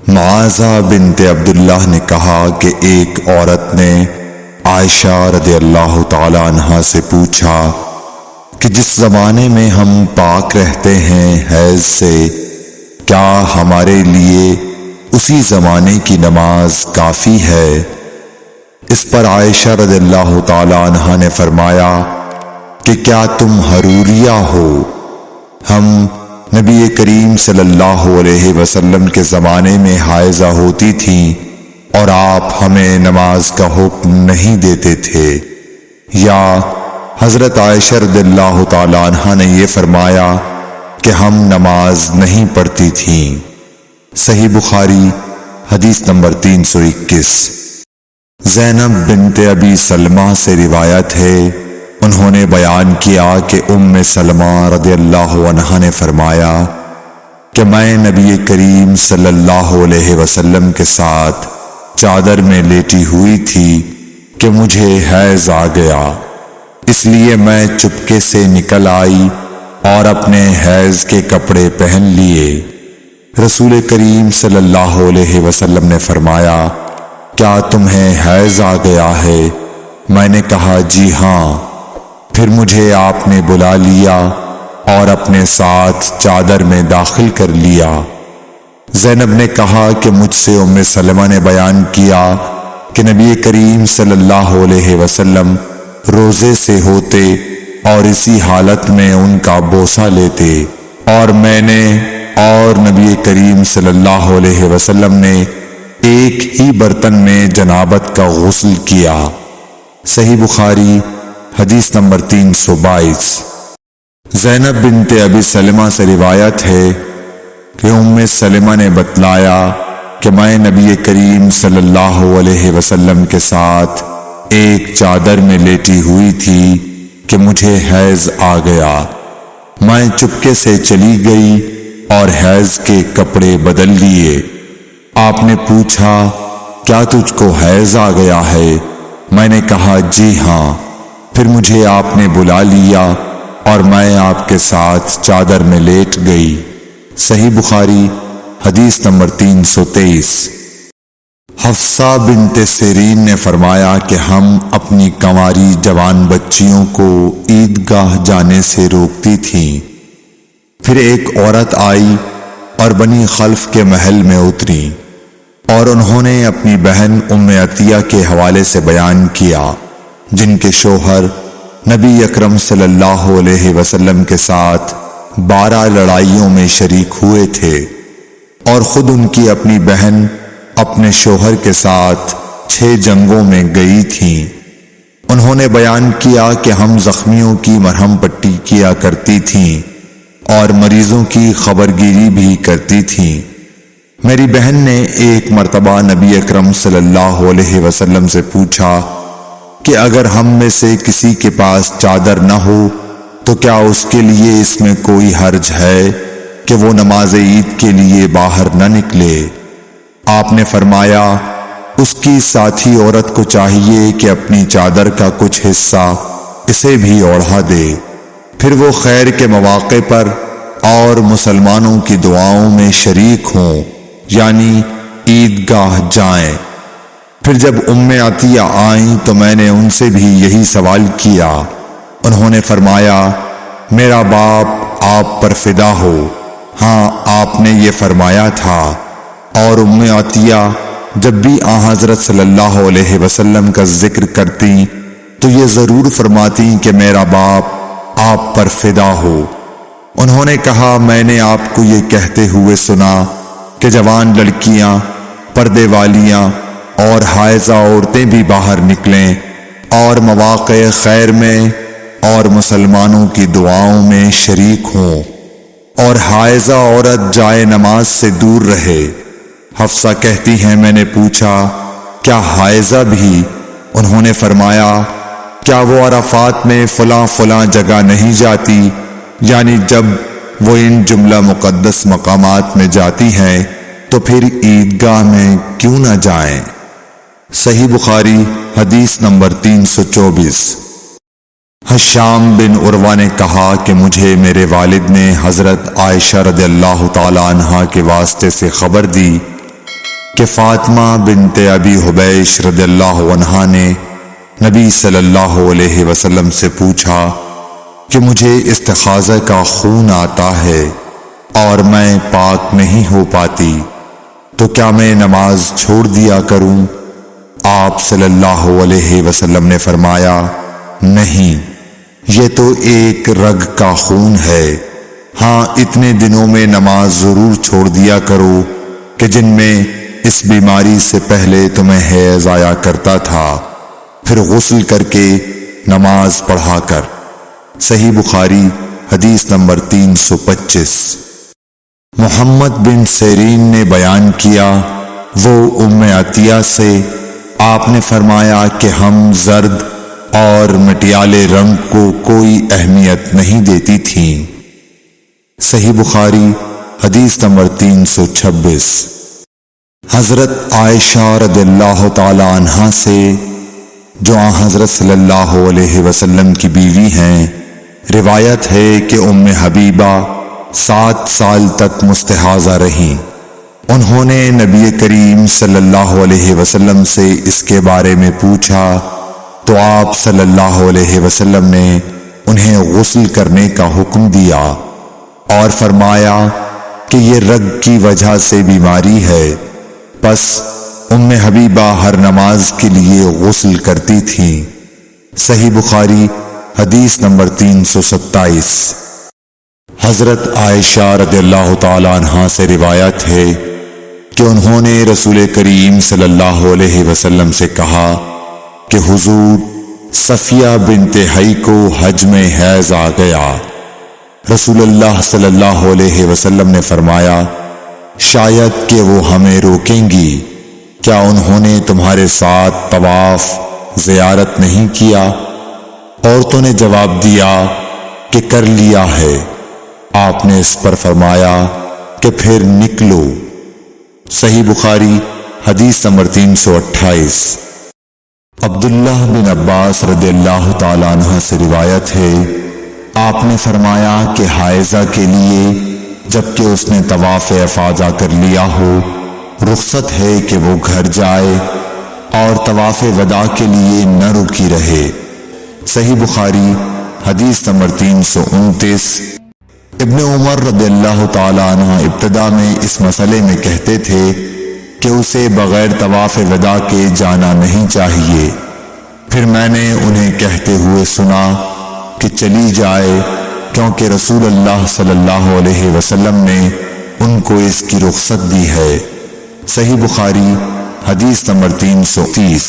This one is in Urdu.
معاذہ بنت عبداللہ نے کہا کہ ایک عورت نے عائشہ رضی اللہ تعالی عنہا سے پوچھا کہ جس زمانے میں ہم پاک رہتے ہیں حیض سے، کیا ہمارے لیے اسی زمانے کی نماز کافی ہے؟ اس پر عائشہ رضی اللہ تعالی عنہا نے فرمایا کہ کیا تم حروریہ ہو؟ ہم نبی کریم صلی اللہ علیہ وسلم کے زمانے میں حائضہ ہوتی تھیں اور آپ ہمیں نماز کا حکم نہیں دیتے تھے، یا حضرت عائشہ رضی اللہ تعالی عنہا نے یہ فرمایا کہ ہم نماز نہیں پڑھتی تھیں۔ صحیح بخاری حدیث نمبر 321۔ زینب بنت ابی سلمہ سے روایت ہے، انہوں نے بیان کیا کہ ام سلمہ رضی اللہ عنہا نے فرمایا کہ میں نبی کریم صلی اللہ علیہ وسلم کے ساتھ چادر میں لیٹی ہوئی تھی کہ مجھے حیض آ گیا، اس لیے میں چپکے سے نکل آئی اور اپنے حیض کے کپڑے پہن لیے۔ رسول کریم صلی اللہ علیہ وسلم نے فرمایا، کیا تمہیں حیض آ گیا ہے؟ میں نے کہا جی ہاں۔ پھر مجھے آپ نے بلا لیا اور اپنے ساتھ چادر میں داخل کر لیا۔ زینب نے کہا کہ مجھ سے ام سلمہ نے بیان کیا کہ نبی کریم صلی اللہ علیہ وسلم روزے سے ہوتے اور اسی حالت میں ان کا بوسہ لیتے، اور میں نے اور نبی کریم صلی اللہ علیہ وسلم نے ایک ہی برتن میں جنابت کا غسل کیا۔ صحیح بخاری حدیث نمبر 322۔ زینب بنت ابی سلمہ سے روایت ہے کہ ام سلمہ نے بتلایا کہ میں نبی کریم صلی اللہ علیہ وسلم کے ساتھ ایک چادر میں لیٹی ہوئی تھی کہ مجھے حیض آ گیا۔ میں چپکے سے چلی گئی اور حیض کے کپڑے بدل لیے۔ آپ نے پوچھا، کیا تجھ کو حیض آ گیا ہے؟ میں نے کہا جی ہاں۔ پھر مجھے آپ نے بلا لیا اور میں آپ کے ساتھ چادر میں لیٹ گئی۔ صحیح بخاری حدیث نمبر 323۔ حفصہ بنت سیرین نے فرمایا کہ ہم اپنی کنواری جوان بچیوں کو عیدگاہ جانے سے روکتی تھیں۔ پھر ایک عورت آئی اور بنی خلف کے محل میں اتری، اور انہوں نے اپنی بہن ام عطیہ کے حوالے سے بیان کیا، جن کے شوہر نبی اکرم صلی اللہ علیہ وسلم کے ساتھ 12 لڑائیوں میں شریک ہوئے تھے، اور خود ان کی اپنی بہن اپنے شوہر کے ساتھ 6 جنگوں میں گئی تھیں۔ انہوں نے بیان کیا کہ ہم زخمیوں کی مرہم پٹی کیا کرتی تھیں اور مریضوں کی خبرگیری بھی کرتی تھیں۔ میری بہن نے ایک مرتبہ نبی اکرم صلی اللہ علیہ وسلم سے پوچھا کہ اگر ہم میں سے کسی کے پاس چادر نہ ہو تو کیا اس کے لیے اس میں کوئی حرج ہے کہ وہ نماز عید کے لیے باہر نہ نکلے؟ آپ نے فرمایا، اس کی ساتھی عورت کو چاہیے کہ اپنی چادر کا کچھ حصہ اسے بھی اوڑھا دے، پھر وہ خیر کے مواقع پر اور مسلمانوں کی دعاؤں میں شریک ہوں، یعنی عیدگاہ جائیں۔ پھر جب ام عطیہ آئیں تو میں نے ان سے بھی یہی سوال کیا۔ انہوں نے فرمایا، میرا باپ آپ پر فدا ہو، ہاں آپ نے یہ فرمایا تھا۔ اور ام عطیہ جب بھی حضرت صلی اللہ علیہ وسلم کا ذکر کرتی تو یہ ضرور فرماتی کہ میرا باپ آپ پر فدا ہو۔ انہوں نے کہا، میں نے آپ کو یہ کہتے ہوئے سنا کہ جوان لڑکیاں، پردے والیاں اور حائضہ عورتیں بھی باہر نکلیں اور مواقع خیر میں اور مسلمانوں کی دعاؤں میں شریک ہوں، اور حائضہ عورت جائے نماز سے دور رہے۔ حفصہ کہتی ہیں، میں نے پوچھا، کیا حائضہ بھی؟ انہوں نے فرمایا، کیا وہ عرفات میں فلاں فلاں جگہ نہیں جاتی؟ یعنی جب وہ ان جملہ مقدس مقامات میں جاتی ہیں تو پھر عیدگاہ میں کیوں نہ جائیں؟ صحیح بخاری حدیث نمبر 324۔ حشام بن عروہ نے کہا کہ مجھے میرے والد نے حضرت عائشہ رضی اللہ تعالی عنہا کے واسطے سے خبر دی کہ فاطمہ بنت ابی حبیش رضی اللہ عنہا نے نبی صلی اللہ علیہ وسلم سے پوچھا کہ مجھے استحاضہ کا خون آتا ہے اور میں پاک نہیں ہو پاتی، تو کیا میں نماز چھوڑ دیا کروں؟ آپ صلی اللہ علیہ وسلم نے فرمایا، نہیں، یہ تو ایک رگ کا خون ہے، ہاں اتنے دنوں میں نماز ضرور چھوڑ دیا کرو کہ جن میں اس بیماری سے پہلے تمہیں حیض آیا کرتا تھا، پھر غسل کر کے نماز پڑھا کر۔ صحیح بخاری حدیث نمبر 325۔ محمد بن سیرین نے بیان کیا، وہ ام عطیہ سے، آپ نے فرمایا کہ ہم زرد اور مٹیالے رنگ کو کوئی اہمیت نہیں دیتی تھیں۔ صحیح بخاری حدیث نمبر 326۔ حضرت عائشہ رضی اللہ تعالی عنہا سے، جو حضرت صلی اللہ علیہ وسلم کی بیوی ہیں، روایت ہے کہ ام حبیبہ 7 سال تک مستحاضہ رہیں۔ انہوں نے نبی کریم صلی اللہ علیہ وسلم سے اس کے بارے میں پوچھا تو آپ صلی اللہ علیہ وسلم نے انہیں غسل کرنے کا حکم دیا اور فرمایا کہ یہ رگ کی وجہ سے بیماری ہے، پس ام حبیبہ ہر نماز کے لیے غسل کرتی تھیں۔ صحیح بخاری حدیث نمبر 327۔ حضرت عائشہ رضی اللہ تعالی عنہا سے روایت ہے کہ انہوں نے رسول کریم صلی اللہ علیہ وسلم سے کہا کہ حضور، صفیہ بنت حی کو حج میں حیض آ گیا۔ رسول اللہ صلی اللہ علیہ وسلم نے فرمایا، شاید کہ وہ ہمیں روکیں گی، کیا انہوں نے تمہارے ساتھ طواف زیارت نہیں کیا؟ عورتوں نے جواب دیا کہ کر لیا ہے۔ آپ نے اس پر فرمایا کہ پھر نکلو۔ صحیح بخاری حدیث نمبر 328۔ عبداللہ بن عباس رضی اللہ تعالی عنہ سے روایت ہے، آپ نے فرمایا کہ حائضہ کے لیے جبکہ اس نے طواف افاضہ کر لیا ہو، رخصت ہے کہ وہ گھر جائے اور طواف وداع کے لیے نہ رکی رہے۔ صحیح بخاری حدیث نمبر 329۔ ابن عمر رضی اللہ تعالی عنہ ابتدا میں اس مسئلے میں کہتے تھے کہ اسے بغیر طواف وداع کے جانا نہیں چاہیے، پھر میں نے انہیں کہتے ہوئے سنا کہ چلی جائے، کیونکہ رسول اللہ صلی اللہ علیہ وسلم نے ان کو اس کی رخصت دی ہے۔ صحیح بخاری حدیث نمبر 330۔